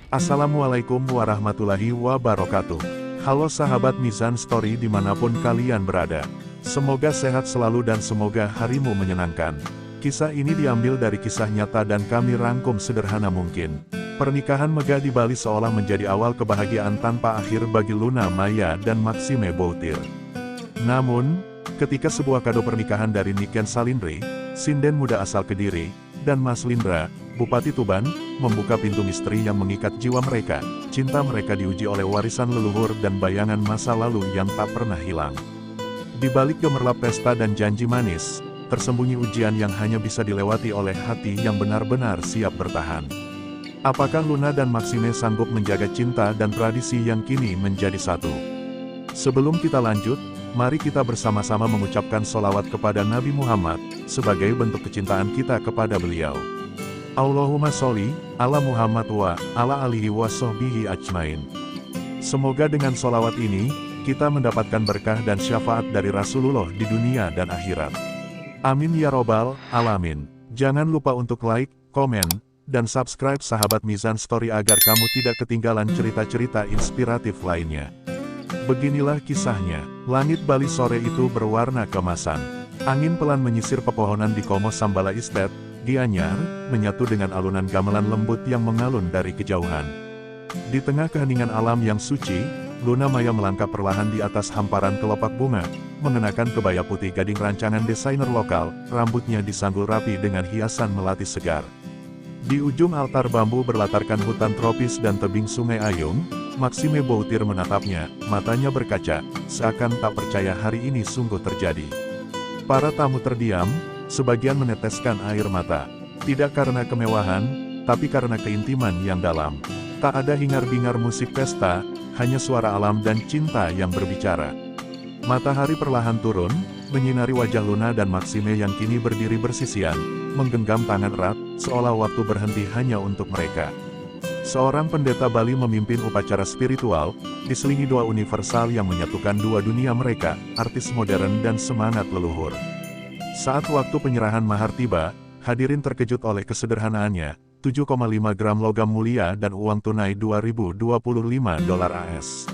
Assalamualaikum warahmatullahi wabarakatuh. Halo sahabat Mizan Story dimanapun kalian berada. Semoga sehat selalu dan semoga harimu menyenangkan. Kisah ini diambil dari kisah nyata dan kami rangkum sederhana mungkin. Pernikahan megah di Bali seolah menjadi awal kebahagiaan tanpa akhir bagi Luna Maya dan Maxime Boutir. Namun, ketika sebuah kado pernikahan dari Niken Salindri, sinden muda asal Kediri, dan Mas Lindra, Bupati Tuban, membuka pintu misteri yang mengikat jiwa mereka. Cinta mereka diuji oleh warisan leluhur dan bayangan masa lalu yang tak pernah hilang. Di balik gemerlap pesta dan janji manis, tersembunyi ujian yang hanya bisa dilewati oleh hati yang benar-benar siap bertahan. Apakah Luna dan Maxime sanggup menjaga cinta dan tradisi yang kini menjadi satu? Sebelum kita lanjut, mari kita bersama-sama mengucapkan sholawat kepada Nabi Muhammad, sebagai bentuk kecintaan kita kepada beliau. Allahumma sholli ala Muhammad wa ala alihi wa sahbihi ajmain. Semoga dengan sholawat ini, kita mendapatkan berkah dan syafaat dari Rasulullah di dunia dan akhirat. Amin ya robbal alamin. Jangan lupa untuk like, komen, dan subscribe sahabat Mizan Story agar kamu tidak ketinggalan cerita-cerita inspiratif lainnya. Beginilah kisahnya. Langit Bali sore itu berwarna keemasan. Angin pelan menyisir pepohonan di Komo Sambala Estate, Gianyar, menyatu dengan alunan gamelan lembut yang mengalun dari kejauhan. Di tengah keheningan alam yang suci, Luna Maya melangkah perlahan di atas hamparan kelopak bunga, mengenakan kebaya putih gading rancangan desainer lokal, rambutnya disanggul rapi dengan hiasan melati segar. Di ujung altar bambu berlatarkan hutan tropis dan tebing sungai Ayung, Maxime Boutir menatapnya, matanya berkaca, seakan tak percaya hari ini sungguh terjadi. Para tamu terdiam, sebagian meneteskan air mata. Tidak karena kemewahan, tapi karena keintiman yang dalam. Tak ada hingar-bingar musik pesta, hanya suara alam dan cinta yang berbicara. Matahari perlahan turun, menyinari wajah Luna dan Maxime yang kini berdiri bersisian, menggenggam tangan erat, seolah waktu berhenti hanya untuk mereka. Seorang pendeta Bali memimpin upacara spiritual, diselingi doa universal yang menyatukan dua dunia mereka, artis modern dan semangat leluhur. Saat waktu penyerahan mahar tiba, hadirin terkejut oleh kesederhanaannya, 7,5 gram logam mulia dan uang tunai 2025 dolar AS.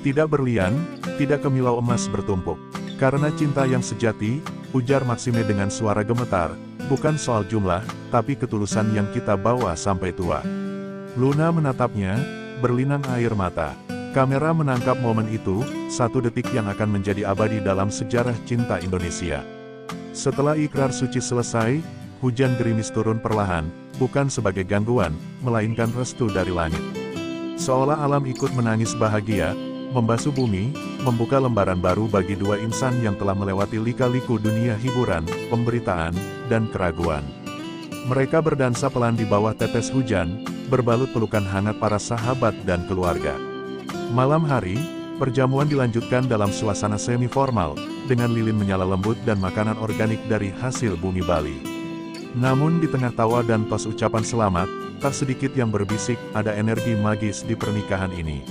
Tidak berlian, tidak kemilau emas bertumpuk. Karena cinta yang sejati, ujar Maxime dengan suara gemetar, bukan soal jumlah, tapi ketulusan yang kita bawa sampai tua. Luna menatapnya, berlinang air mata. Kamera menangkap momen itu, satu detik yang akan menjadi abadi dalam sejarah cinta Indonesia. Setelah ikrar suci selesai, hujan gerimis turun perlahan, bukan sebagai gangguan, melainkan restu dari langit. Seolah alam ikut menangis bahagia, membasuh bumi, membuka lembaran baru bagi dua insan yang telah melewati lika-liku dunia hiburan, pemberitaan, dan keraguan. Mereka berdansa pelan di bawah tetes hujan, berbalut pelukan hangat para sahabat dan keluarga. Malam hari, perjamuan dilanjutkan dalam suasana semi-formal, dengan lilin menyala lembut dan makanan organik dari hasil bumi Bali. Namun di tengah tawa dan tos ucapan selamat, tak sedikit yang berbisik, ada energi magis di pernikahan ini.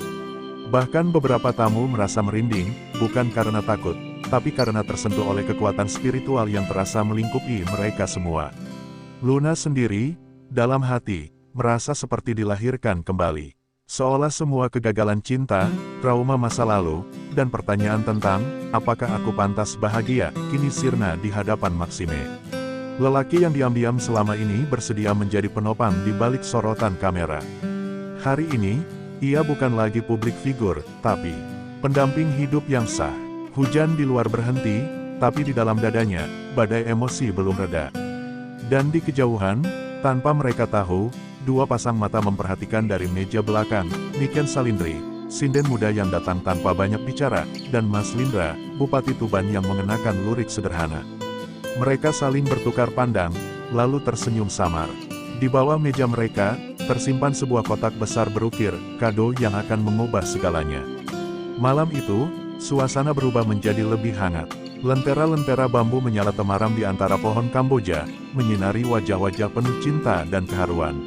Bahkan beberapa tamu merasa merinding, bukan karena takut, tapi karena tersentuh oleh kekuatan spiritual yang terasa melingkupi mereka semua. Luna sendiri, dalam hati, merasa seperti dilahirkan kembali. Seolah semua kegagalan cinta, trauma masa lalu, dan pertanyaan tentang, apakah aku pantas bahagia, kini sirna di hadapan Maxime. Lelaki yang diam-diam selama ini bersedia menjadi penopang di balik sorotan kamera. Hari ini, ia bukan lagi publik figur, tapi pendamping hidup yang sah. Hujan di luar berhenti, tapi di dalam dadanya, badai emosi belum reda. Dan di kejauhan, tanpa mereka tahu, dua pasang mata memperhatikan dari meja belakang, Niken Salindri, sinden muda yang datang tanpa banyak bicara, dan Mas Lindra, Bupati Tuban yang mengenakan lurik sederhana. Mereka saling bertukar pandang, lalu tersenyum samar. Di bawah meja mereka, tersimpan sebuah kotak besar berukir, kado yang akan mengubah segalanya. Malam itu, suasana berubah menjadi lebih hangat. Lentera-lentera bambu menyala temaram di antara pohon Kamboja, menyinari wajah-wajah penuh cinta dan keharuan.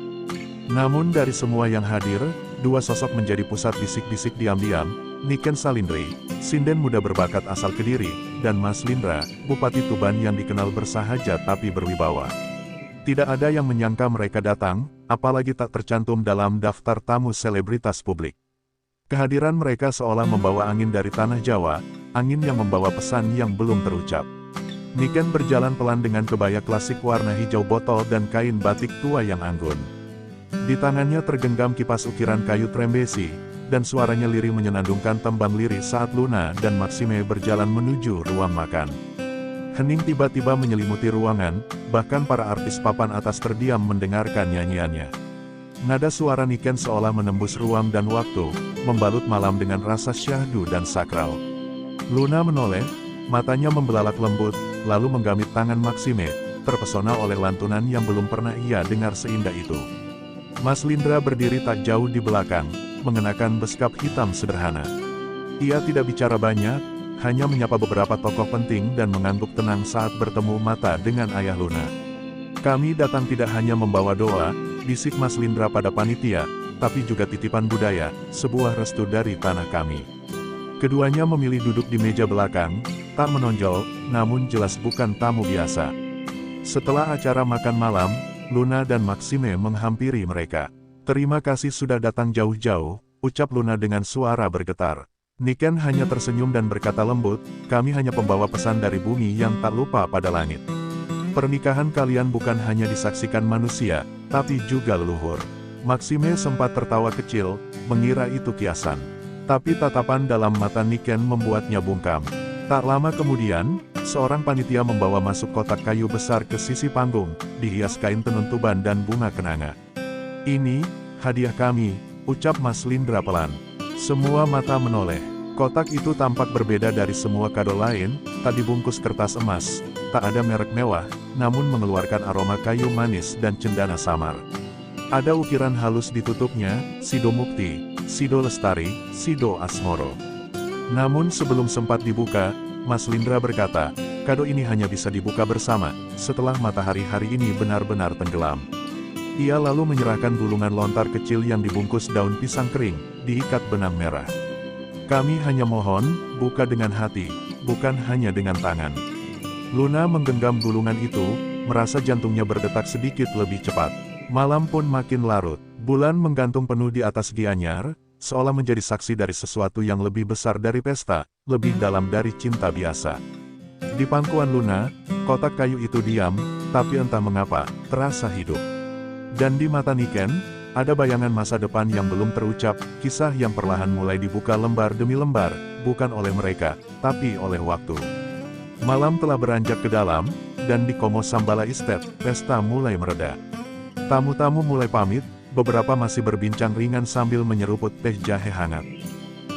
Namun dari semua yang hadir, dua sosok menjadi pusat bisik-bisik diam-diam, Niken Salindri, sinden muda berbakat asal Kediri, dan Mas Lindra, Bupati Tuban yang dikenal bersahaja tapi berwibawa. Tidak ada yang menyangka mereka datang, apalagi tak tercantum dalam daftar tamu selebritas publik. Kehadiran mereka seolah membawa angin dari tanah Jawa, angin yang membawa pesan yang belum terucap. Niken berjalan pelan dengan kebaya klasik warna hijau botol dan kain batik tua yang anggun. Di tangannya tergenggam kipas ukiran kayu trembesi, dan suaranya lirih menyenandungkan tembang lirih saat Luna dan Maxime berjalan menuju ruang makan. Hening tiba-tiba menyelimuti ruangan, bahkan para artis papan atas terdiam mendengarkan nyanyiannya. Nada suara Niken seolah menembus ruang dan waktu, membalut malam dengan rasa syahdu dan sakral. Luna menoleh, matanya membelalak lembut, lalu menggamit tangan Maxime, terpesona oleh lantunan yang belum pernah ia dengar seindah itu. Mas Lindra berdiri tak jauh di belakang, mengenakan beskap hitam sederhana. Ia tidak bicara banyak, hanya menyapa beberapa tokoh penting dan mengangguk tenang saat bertemu mata dengan ayah Luna. Kami datang tidak hanya membawa doa, bisik Mas Lindra pada panitia, tapi juga titipan budaya, sebuah restu dari tanah kami. Keduanya memilih duduk di meja belakang, tak menonjol, namun jelas bukan tamu biasa. Setelah acara makan malam, Luna dan Maxime menghampiri mereka. Terima kasih sudah datang jauh-jauh, ucap Luna dengan suara bergetar. Niken hanya tersenyum dan berkata lembut, kami hanya pembawa pesan dari bumi yang tak lupa pada langit. Pernikahan kalian bukan hanya disaksikan manusia, tapi juga leluhur. Maxime sempat tertawa kecil, mengira itu kiasan. Tapi tatapan dalam mata Niken membuatnya bungkam. Tak lama kemudian, seorang panitia membawa masuk kotak kayu besar ke sisi panggung, dihias kain tenun tuban dan bunga kenanga. Ini, hadiah kami, ucap Mas Lindra pelan. Semua mata menoleh. Kotak itu tampak berbeda dari semua kado lain, tak dibungkus kertas emas, tak ada merek mewah, namun mengeluarkan aroma kayu manis dan cendana samar. Ada ukiran halus di tutupnya, Sido Mukti, Sido Lestari, Sido Asmoro. Namun sebelum sempat dibuka, Mas Lindra berkata, kado ini hanya bisa dibuka bersama, setelah matahari hari ini benar-benar tenggelam. Ia lalu menyerahkan gulungan lontar kecil yang dibungkus daun pisang kering, diikat benang merah. Kami hanya mohon, buka dengan hati, bukan hanya dengan tangan. Luna menggenggam gulungan itu, merasa jantungnya berdetak sedikit lebih cepat. Malam pun makin larut, bulan menggantung penuh di atas Gianyar, seolah menjadi saksi dari sesuatu yang lebih besar dari pesta, lebih dalam dari cinta biasa. Di pangkuan Luna, kotak kayu itu diam, tapi entah mengapa, terasa hidup. Dan di mata Niken, ada bayangan masa depan yang belum terucap, kisah yang perlahan mulai dibuka lembar demi lembar, bukan oleh mereka, tapi oleh waktu. Malam telah beranjak ke dalam, dan di Como Sambala Estate, pesta mulai mereda. Tamu-tamu mulai pamit, beberapa masih berbincang ringan sambil menyeruput teh jahe hangat.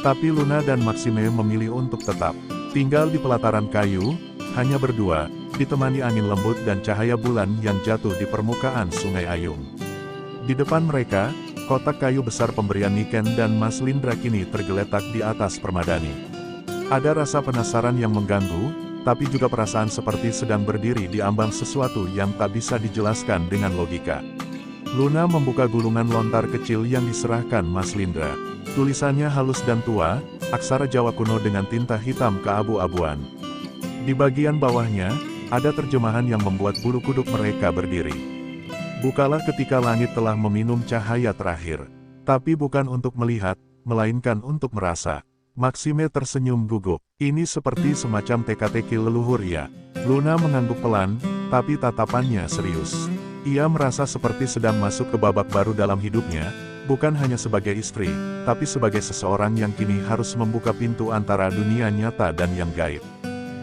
Tapi Luna dan Maxime memilih untuk tetap tinggal di pelataran kayu, hanya berdua, ditemani angin lembut dan cahaya bulan yang jatuh di permukaan Sungai Ayung. Di depan mereka, kotak kayu besar pemberian Niken dan Mas Lindra kini tergeletak di atas permadani. Ada rasa penasaran yang mengganggu, tapi juga perasaan seperti sedang berdiri di ambang sesuatu yang tak bisa dijelaskan dengan logika. Luna membuka gulungan lontar kecil yang diserahkan Mas Lindra. Tulisannya halus dan tua, aksara Jawa kuno dengan tinta hitam keabu-abuan. Di bagian bawahnya, ada terjemahan yang membuat bulu kuduk mereka berdiri. Bukalah ketika langit telah meminum cahaya terakhir. Tapi bukan untuk melihat, melainkan untuk merasa. Maxime tersenyum gugup. Ini seperti semacam teka-teki leluhur ya. Luna mengangguk pelan, tapi tatapannya serius. Ia merasa seperti sedang masuk ke babak baru dalam hidupnya, bukan hanya sebagai istri, tapi sebagai seseorang yang kini harus membuka pintu antara dunia nyata dan yang gaib.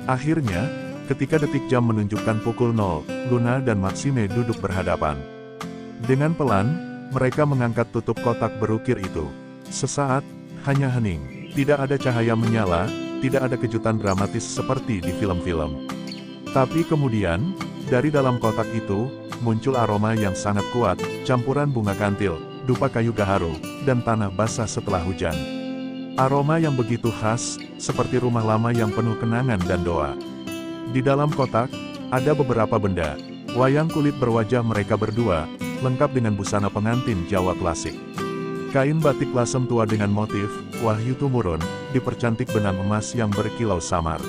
Akhirnya, ketika detik jam menunjukkan pukul 0, Luna dan Maxime duduk berhadapan. Dengan pelan, mereka mengangkat tutup kotak berukir itu. Sesaat, hanya hening. Tidak ada cahaya menyala, tidak ada kejutan dramatis seperti di film-film. Tapi kemudian, dari dalam kotak itu, muncul aroma yang sangat kuat, campuran bunga kantil, dupa kayu gaharu, dan tanah basah setelah hujan. Aroma yang begitu khas, seperti rumah lama yang penuh kenangan dan doa. Di dalam kotak, ada beberapa benda. Wayang kulit berwajah mereka berdua, lengkap dengan busana pengantin Jawa klasik. Kain batik lasem tua dengan motif, Wahyu Tumurun, dipercantik benang emas yang berkilau samar.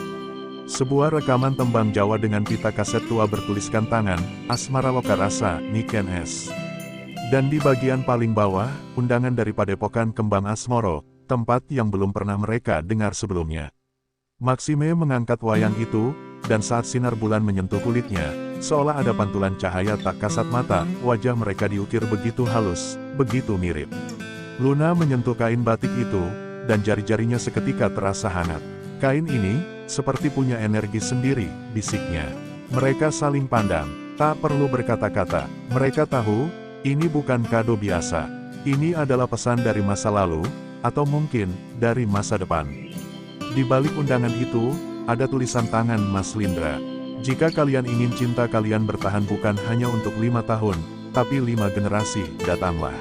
Sebuah rekaman tembang Jawa dengan pita kaset tua bertuliskan tangan, Asmara Loka Rasa, Niken S. Dan di bagian paling bawah, undangan dari Padepokan Kembang Asmoro, tempat yang belum pernah mereka dengar sebelumnya. Maxime mengangkat wayang itu, dan saat sinar bulan menyentuh kulitnya, seolah ada pantulan cahaya tak kasat mata, wajah mereka diukir begitu halus, begitu mirip. Luna menyentuh kain batik itu, dan jari-jarinya seketika terasa hangat. Kain ini, seperti punya energi sendiri, bisiknya. Mereka saling pandang, tak perlu berkata-kata. Mereka tahu, ini bukan kado biasa. Ini adalah pesan dari masa lalu, atau mungkin, dari masa depan. Di balik undangan itu, ada tulisan tangan Mas Lindra. Jika kalian ingin cinta kalian bertahan bukan hanya untuk 5 tahun, tapi 5 generasi, datanglah.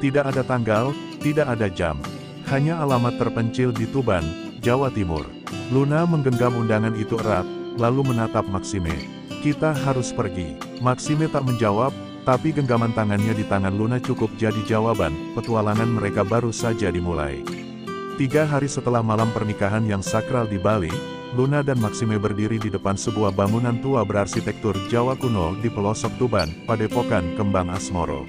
Tidak ada tanggal, tidak ada jam. Hanya alamat terpencil di Tuban, Jawa Timur. Luna menggenggam undangan itu erat, lalu menatap Maxime. Kita harus pergi. Maxime tak menjawab, tapi genggaman tangannya di tangan Luna cukup jadi jawaban. Petualangan mereka baru saja dimulai. 3 hari setelah malam pernikahan yang sakral di Bali, Luna dan Maxime berdiri di depan sebuah bangunan tua berarsitektur Jawa kuno di pelosok Tuban, Padepokan Kembang Asmoro.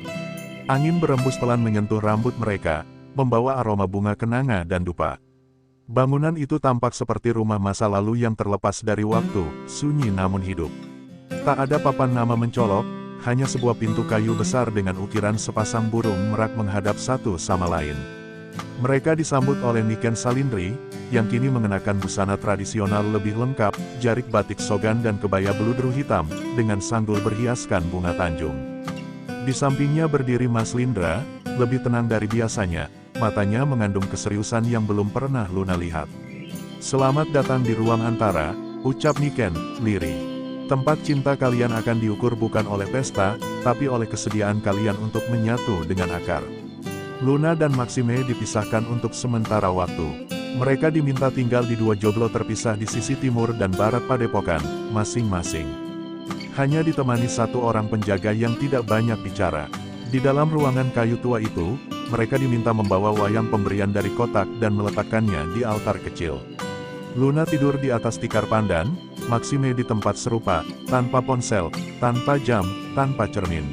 Angin berembus pelan menyentuh rambut mereka, membawa aroma bunga kenanga dan dupa. Bangunan itu tampak seperti rumah masa lalu yang terlepas dari waktu, sunyi namun hidup. Tak ada papan nama mencolok, hanya sebuah pintu kayu besar dengan ukiran sepasang burung merak menghadap satu sama lain. Mereka disambut oleh Niken Salindri, yang kini mengenakan busana tradisional lebih lengkap, jarik batik sogan dan kebaya beludru hitam, dengan sanggul berhiaskan bunga tanjung. Di sampingnya berdiri Mas Lindra, lebih tenang dari biasanya. Matanya mengandung keseriusan yang belum pernah Luna lihat. Selamat datang di ruang antara, ucap Niken, lirih. Tempat cinta kalian akan diukur bukan oleh pesta, tapi oleh kesediaan kalian untuk menyatu dengan akar. Luna dan Maxime dipisahkan untuk sementara waktu. Mereka diminta tinggal di 2 joglo terpisah di sisi timur dan barat Padepokan, masing-masing. Hanya ditemani 1 orang penjaga yang tidak banyak bicara. Di dalam ruangan kayu tua itu, mereka diminta membawa wayang pemberian dari kotak dan meletakkannya di altar kecil. Luna tidur di atas tikar pandan, Maxime di tempat serupa, tanpa ponsel, tanpa jam, tanpa cermin.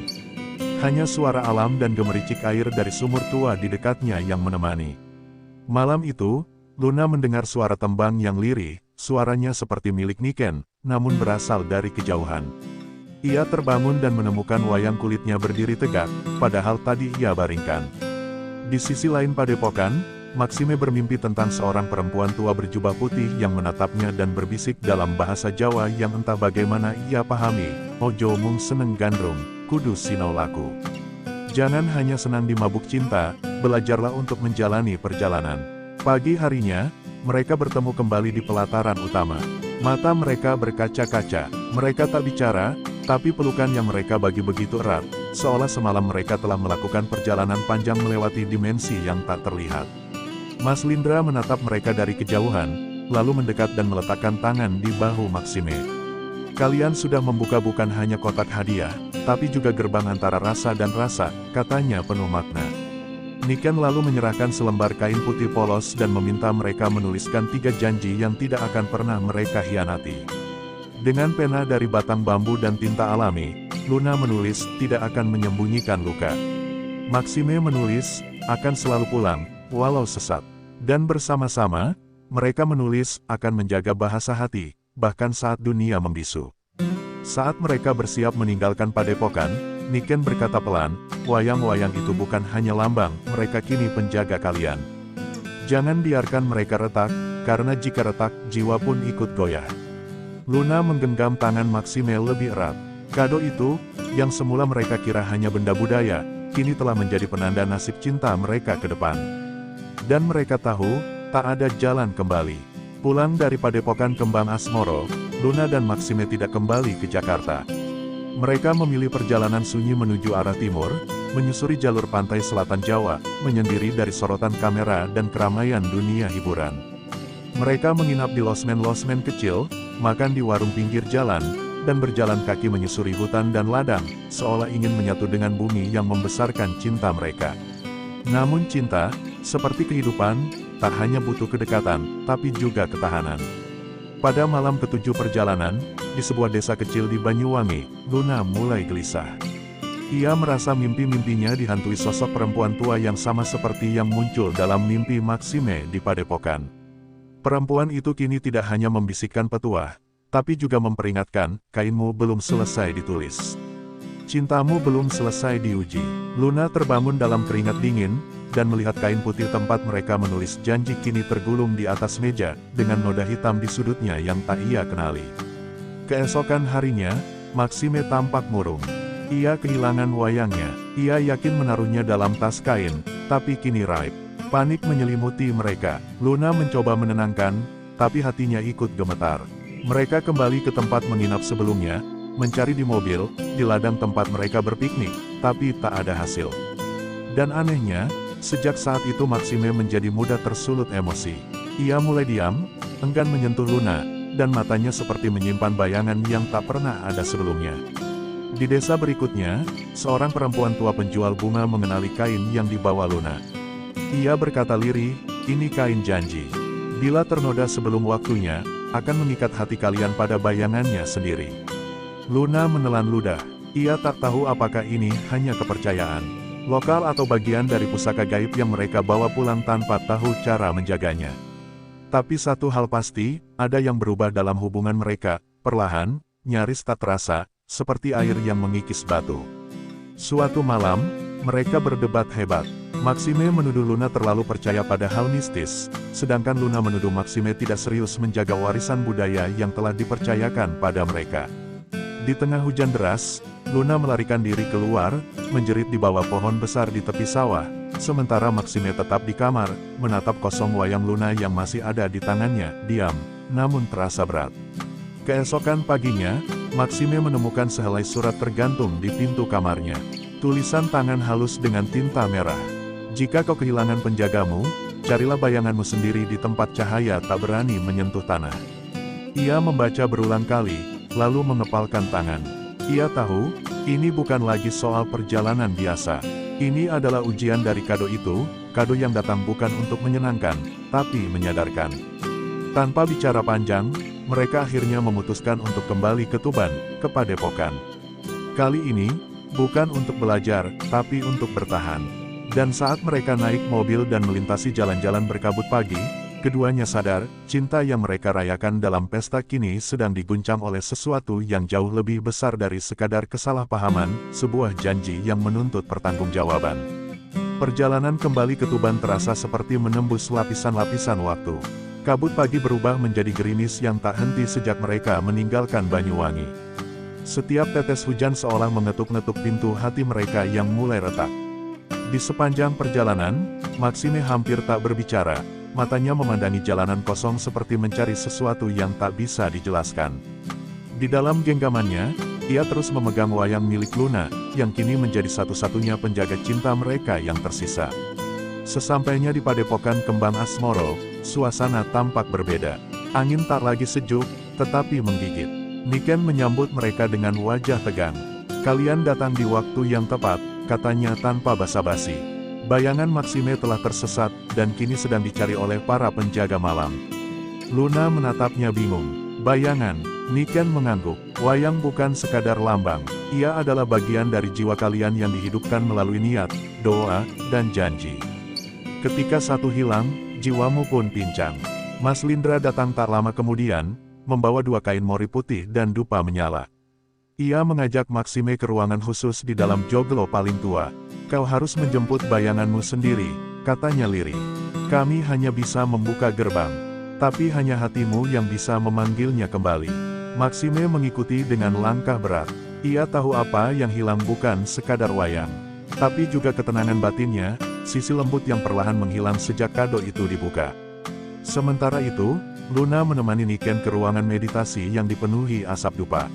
Hanya suara alam dan gemericik air dari sumur tua di dekatnya yang menemani. Malam itu, Luna mendengar suara tembang yang lirih, suaranya seperti milik Niken, namun berasal dari kejauhan. Ia terbangun dan menemukan wayang kulitnya berdiri tegak, padahal tadi ia baringkan. Di sisi lain Padepokan, Maxime bermimpi tentang seorang perempuan tua berjubah putih yang menatapnya dan berbisik dalam bahasa Jawa yang entah bagaimana ia pahami, Ojo mung seneng gandrung, kudu sinau laku. Jangan hanya senang di mabuk cinta, belajarlah untuk menjalani perjalanan. Pagi harinya, mereka bertemu kembali di pelataran utama. Mata mereka berkaca-kaca, mereka tak bicara, tapi pelukan yang mereka bagi begitu erat, seolah semalam mereka telah melakukan perjalanan panjang melewati dimensi yang tak terlihat. Mas Lindra menatap mereka dari kejauhan, lalu mendekat dan meletakkan tangan di bahu Maxime. Kalian sudah membuka bukan hanya kotak hadiah, tapi juga gerbang antara rasa dan rasa, katanya penuh makna. Niken lalu menyerahkan selembar kain putih polos dan meminta mereka menuliskan 3 janji yang tidak akan pernah mereka hianati. Dengan pena dari batang bambu dan tinta alami, Luna menulis, tidak akan menyembunyikan luka. Maxime menulis, akan selalu pulang, walau sesat. Dan bersama-sama, mereka menulis, akan menjaga bahasa hati, bahkan saat dunia membisu. Saat mereka bersiap meninggalkan Padepokan, Niken berkata pelan, wayang-wayang itu bukan hanya lambang, mereka kini penjaga kalian. Jangan biarkan mereka retak, karena jika retak, jiwa pun ikut goyah. Luna menggenggam tangan Maxime lebih erat. Kado itu, yang semula mereka kira hanya benda budaya, kini telah menjadi penanda nasib cinta mereka ke depan. Dan mereka tahu, tak ada jalan kembali. Pulang dari Padepokan Kembang Asmoro, Luna dan Maxime tidak kembali ke Jakarta. Mereka memilih perjalanan sunyi menuju arah timur, menyusuri jalur pantai selatan Jawa, menyendiri dari sorotan kamera dan keramaian dunia hiburan. Mereka menginap di losmen-losmen kecil, makan di warung pinggir jalan, dan berjalan kaki menyusuri hutan dan ladang, seolah ingin menyatu dengan bumi yang membesarkan cinta mereka. Namun cinta, seperti kehidupan, tak hanya butuh kedekatan, tapi juga ketahanan. Pada malam ketujuh perjalanan, di sebuah desa kecil di Banyuwangi, Luna mulai gelisah. Ia merasa mimpi-mimpinya dihantui sosok perempuan tua yang sama seperti yang muncul dalam mimpi Maxime di Padepokan. Perempuan itu kini tidak hanya membisikkan petuah, tapi juga memperingatkan, kainmu belum selesai ditulis. Cintamu belum selesai diuji. Luna terbangun dalam keringat dingin, dan melihat kain putih tempat mereka menulis janji kini tergulung di atas meja, dengan noda hitam di sudutnya yang tak ia kenali. Keesokan harinya, Maxime tampak murung. Ia kehilangan wayangnya. Ia yakin menaruhnya dalam tas kain, tapi kini raib. Panik menyelimuti mereka. Luna mencoba menenangkan, tapi hatinya ikut gemetar. Mereka kembali ke tempat menginap sebelumnya, mencari di mobil, di ladang tempat mereka berpiknik, tapi tak ada hasil. Dan anehnya, sejak saat itu Maxime menjadi mudah tersulut emosi. Ia mulai diam, enggan menyentuh Luna, dan matanya seperti menyimpan bayangan yang tak pernah ada sebelumnya. Di desa berikutnya, seorang perempuan tua penjual bunga mengenali kain yang dibawa Luna. Ia berkata lirih, ini kain janji. Bila ternoda sebelum waktunya, akan mengikat hati kalian pada bayangannya sendiri. Luna menelan ludah. Ia tak tahu apakah ini hanya kepercayaan lokal atau bagian dari pusaka gaib yang mereka bawa pulang tanpa tahu cara menjaganya. Tapi satu hal pasti, ada yang berubah dalam hubungan mereka, perlahan, nyaris tak terasa, seperti air yang mengikis batu. Suatu malam, mereka berdebat hebat. Maxime menuduh Luna terlalu percaya pada hal mistis, sedangkan Luna menuduh Maxime tidak serius menjaga warisan budaya yang telah dipercayakan pada mereka. Di tengah hujan deras, Luna melarikan diri keluar, menjerit di bawah pohon besar di tepi sawah, sementara Maxime tetap di kamar, menatap kosong wayang Luna yang masih ada di tangannya, diam, namun terasa berat. Keesokan paginya, Maxime menemukan sehelai surat tergantung di pintu kamarnya. Tulisan tangan halus dengan tinta merah. Jika kau kehilangan penjagamu, carilah bayanganmu sendiri di tempat cahaya tak berani menyentuh tanah. Ia membaca berulang kali, lalu mengepalkan tangan. Ia tahu, ini bukan lagi soal perjalanan biasa. Ini adalah ujian dari kado itu, kado yang datang bukan untuk menyenangkan, tapi menyadarkan. Tanpa bicara panjang, mereka akhirnya memutuskan untuk kembali ke Tuban, ke Padepokan. Kali ini, bukan untuk belajar, tapi untuk bertahan. Dan saat mereka naik mobil dan melintasi jalan-jalan berkabut pagi, keduanya sadar, cinta yang mereka rayakan dalam pesta kini sedang diguncang oleh sesuatu yang jauh lebih besar dari sekadar kesalahpahaman, sebuah janji yang menuntut pertanggungjawaban. Perjalanan kembali ke Tuban terasa seperti menembus lapisan-lapisan waktu. Kabut pagi berubah menjadi gerimis yang tak henti sejak mereka meninggalkan Banyuwangi. Setiap tetes hujan seolah mengetuk-ngetuk pintu hati mereka yang mulai retak. Di sepanjang perjalanan, Maxime hampir tak berbicara, matanya memandangi jalanan kosong seperti mencari sesuatu yang tak bisa dijelaskan. Di dalam genggamannya, ia terus memegang wayang milik Luna, yang kini menjadi satu-satunya penjaga cinta mereka yang tersisa. Sesampainya di Padepokan Kembang Asmoro, suasana tampak berbeda. Angin tak lagi sejuk, tetapi menggigit. Niken menyambut mereka dengan wajah tegang. Kalian datang di waktu yang tepat, katanya tanpa basa-basi. Bayangan Maxime telah tersesat, dan kini sedang dicari oleh para penjaga malam. Luna menatapnya bingung. Bayangan, Niken mengangguk. Wayang bukan sekadar lambang. Ia adalah bagian dari jiwa kalian yang dihidupkan melalui niat, doa, dan janji. Ketika satu hilang, jiwamu pun pincang. Mas Lindra datang tak lama kemudian, membawa dua kain mori putih dan dupa menyala. Ia mengajak Maxime ke ruangan khusus di dalam joglo paling tua. Kau harus menjemput bayanganmu sendiri, katanya lirih. Kami hanya bisa membuka gerbang, tapi hanya hatimu yang bisa memanggilnya kembali. Maxime mengikuti dengan langkah berat. Ia tahu apa yang hilang bukan sekadar wayang, tapi juga ketenangan batinnya, sisi lembut yang perlahan menghilang sejak kado itu dibuka. Sementara itu, Luna menemani Niken ke ruangan meditasi yang dipenuhi asap dupa.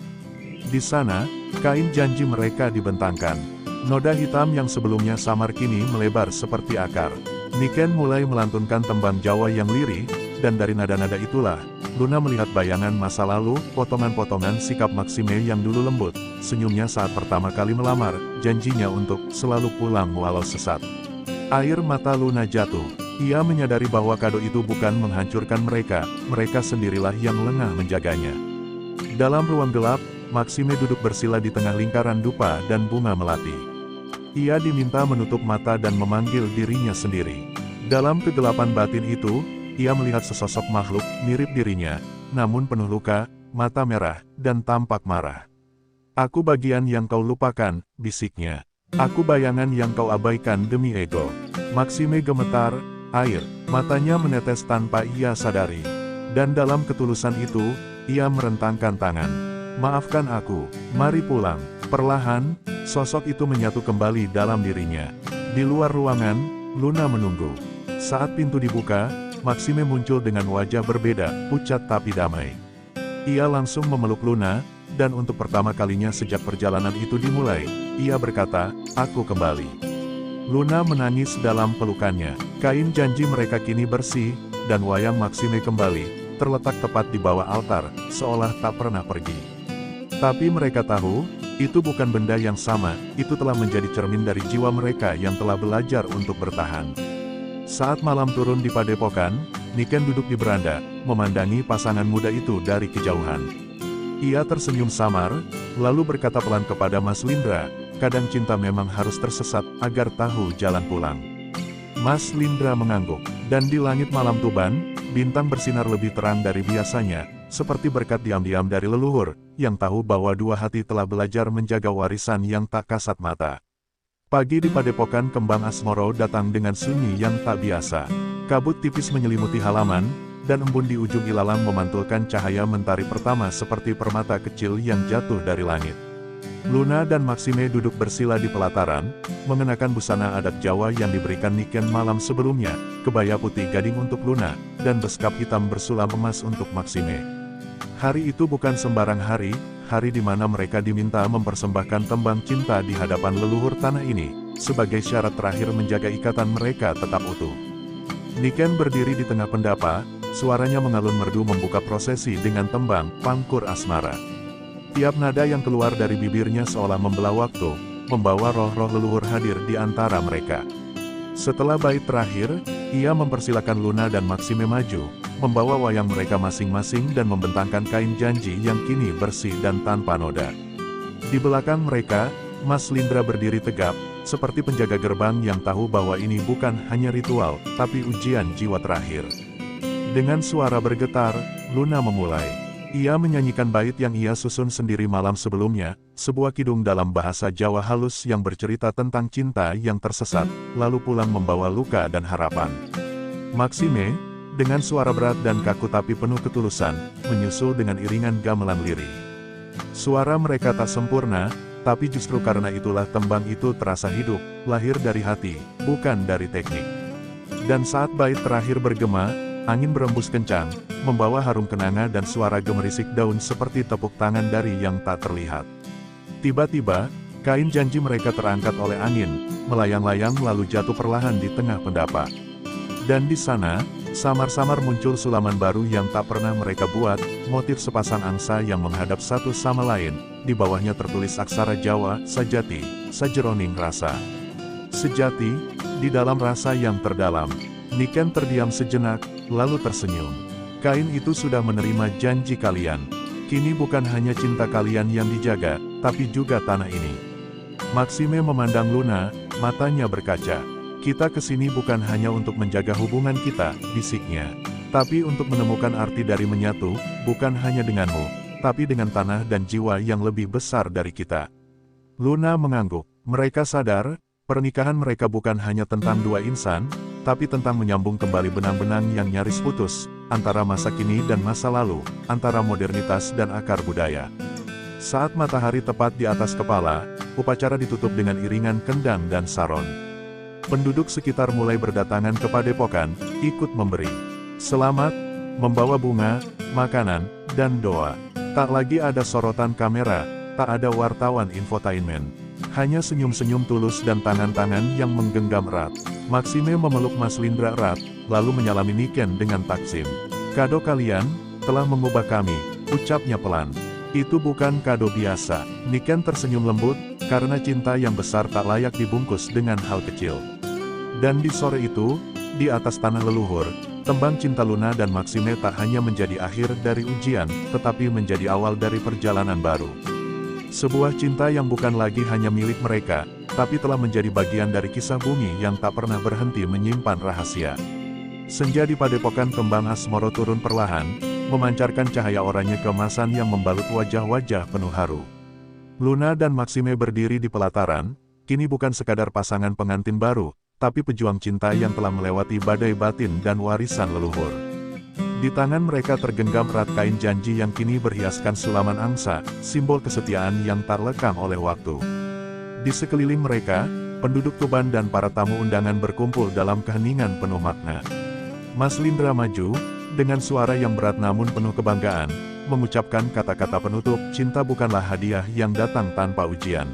Di sana, kain janji mereka dibentangkan. Noda hitam yang sebelumnya samar kini melebar seperti akar. Niken mulai melantunkan tembang Jawa yang lirih, dan dari nada-nada itulah, Luna melihat bayangan masa lalu, potongan-potongan sikap Maxime yang dulu lembut, senyumnya saat pertama kali melamar, janjinya untuk selalu pulang walau sesat. Air mata Luna jatuh. Ia menyadari bahwa kado itu bukan menghancurkan mereka, mereka sendirilah yang lengah menjaganya. Dalam ruang gelap, Maxime duduk bersila di tengah lingkaran dupa dan bunga melati. Ia diminta menutup mata dan memanggil dirinya sendiri. Dalam kegelapan batin itu, ia melihat sesosok makhluk mirip dirinya, namun penuh luka, mata merah, dan tampak marah. "Aku bagian yang kau lupakan," bisiknya. "Aku bayangan yang kau abaikan demi ego." Maxime gemetar, air matanya menetes tanpa ia sadari. Dan dalam ketulusan itu, ia merentangkan tangan. "Maafkan aku, mari pulang." Perlahan, sosok itu menyatu kembali dalam dirinya. Di luar ruangan, Luna menunggu. Saat pintu dibuka, Maxime muncul dengan wajah berbeda, pucat tapi damai. Ia langsung memeluk Luna, dan untuk pertama kalinya sejak perjalanan itu dimulai, ia berkata, "Aku kembali." Luna menangis dalam pelukannya. Kain janji mereka kini bersih, dan wayang Maxime kembali, terletak tepat di bawah altar, seolah tak pernah pergi. Tapi mereka tahu, itu bukan benda yang sama, itu telah menjadi cermin dari jiwa mereka yang telah belajar untuk bertahan. Saat malam turun di padepokan, Niken duduk di beranda, memandangi pasangan muda itu dari kejauhan. Ia tersenyum samar, lalu berkata pelan kepada Mas Lindra, "Kadang cinta memang harus tersesat, agar tahu jalan pulang." Mas Lindra mengangguk, dan di langit malam Tuban, bintang bersinar lebih terang dari biasanya, seperti berkat diam-diam dari leluhur, yang tahu bahwa dua hati telah belajar menjaga warisan yang tak kasat mata. Pagi di padepokan Kembang Asmoro datang dengan sunyi yang tak biasa. Kabut tipis menyelimuti halaman, dan embun di ujung ilalang memantulkan cahaya mentari pertama seperti permata kecil yang jatuh dari langit. Luna dan Maxime duduk bersila di pelataran, mengenakan busana adat Jawa yang diberikan Niken malam sebelumnya, kebaya putih gading untuk Luna, dan beskap hitam bersulam emas untuk Maxime. Hari itu bukan sembarang hari, hari di mana mereka diminta mempersembahkan tembang cinta di hadapan leluhur tanah ini, sebagai syarat terakhir menjaga ikatan mereka tetap utuh. Niken berdiri di tengah pendapa, suaranya mengalun merdu membuka prosesi dengan tembang Pangkur Asmara. Tiap nada yang keluar dari bibirnya seolah membelah waktu, membawa roh-roh leluhur hadir di antara mereka. Setelah bait terakhir, ia mempersilakan Luna dan Maxime maju, membawa wayang mereka masing-masing dan membentangkan kain janji yang kini bersih dan tanpa noda. Di belakang mereka, Mas Lindra berdiri tegap, seperti penjaga gerbang yang tahu bahwa ini bukan hanya ritual, tapi ujian jiwa terakhir. Dengan suara bergetar, Luna memulai. Ia menyanyikan bait yang ia susun sendiri malam sebelumnya, sebuah kidung dalam bahasa Jawa halus yang bercerita tentang cinta yang tersesat, lalu pulang membawa luka dan harapan. Maxime, dengan suara berat dan kaku tapi penuh ketulusan, menyusul dengan iringan gamelan lirih. Suara mereka tak sempurna, tapi justru karena itulah tembang itu terasa hidup, lahir dari hati, bukan dari teknik. Dan saat bait terakhir bergema, angin berembus kencang, membawa harum kenanga dan suara gemerisik daun seperti tepuk tangan dari yang tak terlihat. Tiba-tiba, kain janji mereka terangkat oleh angin, melayang-layang lalu jatuh perlahan di tengah pendapa. Dan di sana, samar-samar muncul sulaman baru yang tak pernah mereka buat, motif sepasang angsa yang menghadap satu sama lain, di bawahnya tertulis aksara Jawa, Sajati, Sajeroning Rasa. Sejati, di dalam rasa yang terdalam. Niken terdiam sejenak, lalu tersenyum. Kain itu sudah menerima janji kalian. Kini bukan hanya cinta kalian yang dijaga, tapi juga tanah ini. Maxime memandang Luna, matanya berkaca. Kita kesini bukan hanya untuk menjaga hubungan kita, bisiknya. Tapi untuk menemukan arti dari menyatu, bukan hanya denganmu, tapi dengan tanah dan jiwa yang lebih besar dari kita. Luna mengangguk. Mereka sadar, pernikahan mereka bukan hanya tentang dua insan, tapi tentang menyambung kembali benang-benang yang nyaris putus, antara masa kini dan masa lalu, antara modernitas dan akar budaya. Saat matahari tepat di atas kepala, upacara ditutup dengan iringan kendang dan saron. Penduduk sekitar mulai berdatangan ke padepokan, ikut memberi selamat, membawa bunga, makanan, dan doa. Tak lagi ada sorotan kamera, tak ada wartawan infotainment. Hanya senyum-senyum tulus dan tangan-tangan yang menggenggam erat. Maxime memeluk Mas Lindra erat, lalu menyalami Niken dengan taksim. "Kado kalian, telah mengubah kami," ucapnya pelan. "Itu bukan kado biasa." Niken tersenyum lembut, karena cinta yang besar tak layak dibungkus dengan hal kecil. Dan di sore itu, di atas tanah leluhur, tembang cinta Luna dan Maxime tak hanya menjadi akhir dari ujian, tetapi menjadi awal dari perjalanan baru. Sebuah cinta yang bukan lagi hanya milik mereka, tapi telah menjadi bagian dari kisah bumi yang tak pernah berhenti menyimpan rahasia. Senja di padepokan kembang asmoro turun perlahan, memancarkan cahaya oranye keemasan yang membalut wajah-wajah penuh haru. Luna dan Maxime berdiri di pelataran, kini bukan sekadar pasangan pengantin baru, tapi pejuang cinta yang telah melewati badai batin dan warisan leluhur. Di tangan mereka tergenggam erat kain janji yang kini berhiaskan sulaman angsa, simbol kesetiaan yang tak lekang oleh waktu. Di sekeliling mereka, penduduk Tuban dan para tamu undangan berkumpul dalam keheningan penuh makna. Mas Lindra maju, dengan suara yang berat namun penuh kebanggaan, mengucapkan kata-kata penutup, cinta bukanlah hadiah yang datang tanpa ujian.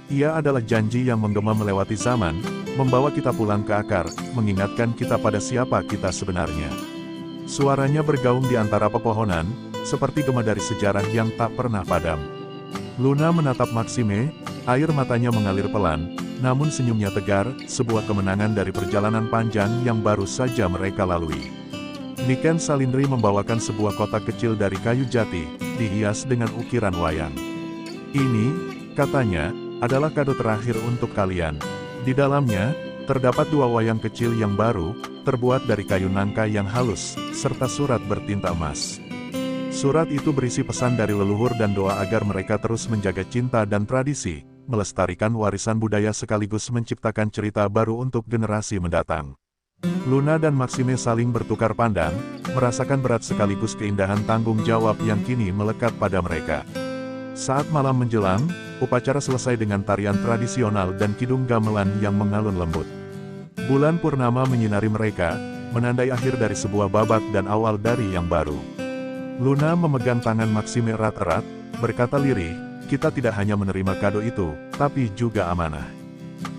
Ia adalah janji yang menggema melewati zaman, membawa kita pulang ke akar, mengingatkan kita pada siapa kita sebenarnya. Suaranya bergaung di antara pepohonan, seperti gema dari sejarah yang tak pernah padam. Luna menatap Maxime, air matanya mengalir pelan, namun senyumnya tegar, sebuah kemenangan dari perjalanan panjang yang baru saja mereka lalui. Niken Salindri membawakan sebuah kotak kecil dari kayu jati, dihias dengan ukiran wayang. Ini, katanya, adalah kado terakhir untuk kalian. Di dalamnya, terdapat dua wayang kecil yang baru, terbuat dari kayu nangka yang halus, serta surat bertinta emas. Surat itu berisi pesan dari leluhur dan doa agar mereka terus menjaga cinta dan tradisi, melestarikan warisan budaya sekaligus menciptakan cerita baru untuk generasi mendatang. Luna dan Maxime saling bertukar pandang, merasakan berat sekaligus keindahan tanggung jawab yang kini melekat pada mereka. Saat malam menjelang, upacara selesai dengan tarian tradisional dan kidung gamelan yang mengalun lembut. Bulan purnama menyinari mereka, menandai akhir dari sebuah babak dan awal dari yang baru. Luna memegang tangan Maxime erat-erat, berkata lirih, kita tidak hanya menerima kado itu, tapi juga amanah.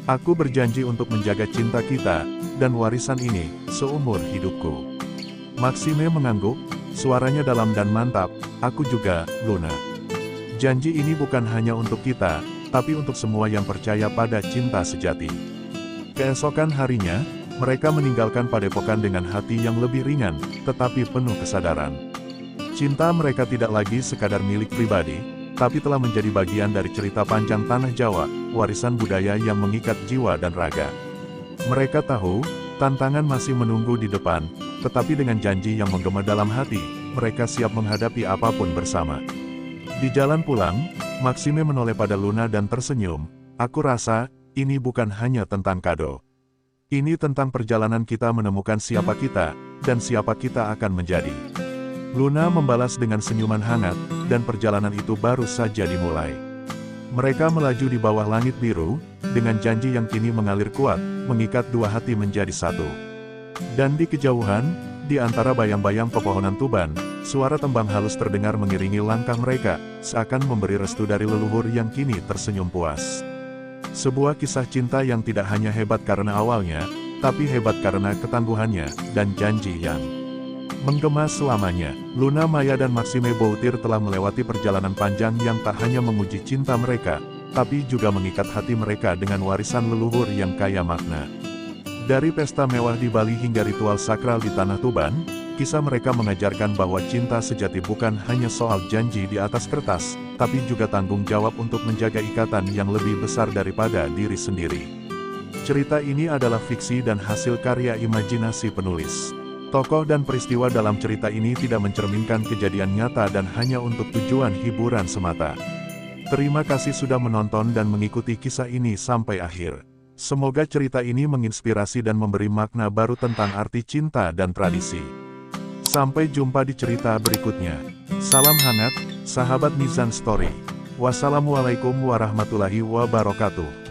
Aku berjanji untuk menjaga cinta kita, dan warisan ini, seumur hidupku. Maxime mengangguk, suaranya dalam dan mantap, aku juga, Luna. Janji ini bukan hanya untuk kita, tapi untuk semua yang percaya pada cinta sejati. Keesokan harinya, mereka meninggalkan padepokan dengan hati yang lebih ringan, tetapi penuh kesadaran. Cinta mereka tidak lagi sekadar milik pribadi, tapi telah menjadi bagian dari cerita panjang tanah Jawa, warisan budaya yang mengikat jiwa dan raga. Mereka tahu, tantangan masih menunggu di depan, tetapi dengan janji yang menggema dalam hati, mereka siap menghadapi apapun bersama. Di jalan pulang, Maxime menoleh pada Luna dan tersenyum, aku rasa, ini bukan hanya tentang kado. Ini tentang perjalanan kita menemukan siapa kita, dan siapa kita akan menjadi. Luna membalas dengan senyuman hangat, dan perjalanan itu baru saja dimulai. Mereka melaju di bawah langit biru, dengan janji yang kini mengalir kuat, mengikat dua hati menjadi satu. Dan di kejauhan, di antara bayang-bayang pepohonan Tuban, suara tembang halus terdengar mengiringi langkah mereka, seakan memberi restu dari leluhur yang kini tersenyum puas. Sebuah kisah cinta yang tidak hanya hebat karena awalnya, tapi hebat karena ketangguhannya, dan janji yang menggema selamanya. Luna Maya dan Maxime Boutir telah melewati perjalanan panjang yang tak hanya menguji cinta mereka, tapi juga mengikat hati mereka dengan warisan leluhur yang kaya makna. Dari pesta mewah di Bali hingga ritual sakral di Tanah Tuban, kisah mereka mengajarkan bahwa cinta sejati bukan hanya soal janji di atas kertas, tapi juga tanggung jawab untuk menjaga ikatan yang lebih besar daripada diri sendiri. Cerita ini adalah fiksi dan hasil karya imajinasi penulis. Tokoh dan peristiwa dalam cerita ini tidak mencerminkan kejadian nyata dan hanya untuk tujuan hiburan semata. Terima kasih sudah menonton dan mengikuti kisah ini sampai akhir. Semoga cerita ini menginspirasi dan memberi makna baru tentang arti cinta dan tradisi. Sampai jumpa di cerita berikutnya. Salam hangat, sahabat Mizan Story. Wassalamualaikum warahmatullahi wabarakatuh.